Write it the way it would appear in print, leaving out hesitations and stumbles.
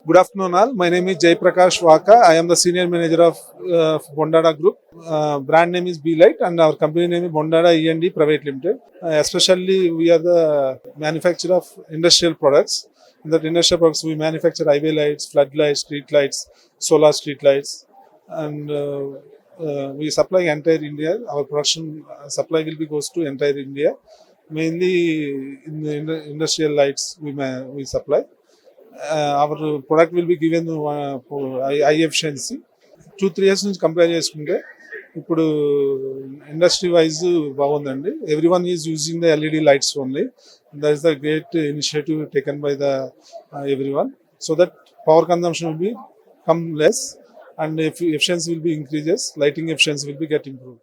Good afternoon, all. My name is Jaya Prakash. I am the senior manager of Bondada Group. Brand name is Light, and our company name is Bondada E&D Private Limited. Especially, we are the manufacturer of industrial products. In that industrial products, we manufacture highway lights, floodlights, street lights, solar street lights, and we supply entire India. Our production supply will be goes to entire India. Mainly in the industrial lights, we supply. Our product will be given high efficiency. 2-3 years నుంచి compare చేసుకుంటే ఇప్పుడు industry wise బాగుందండి. Every one is using the LED lights only. That is the great initiative taken by the every one, so that power consumption will be come less and efficiency will be increases, lighting efficiency will be get improved.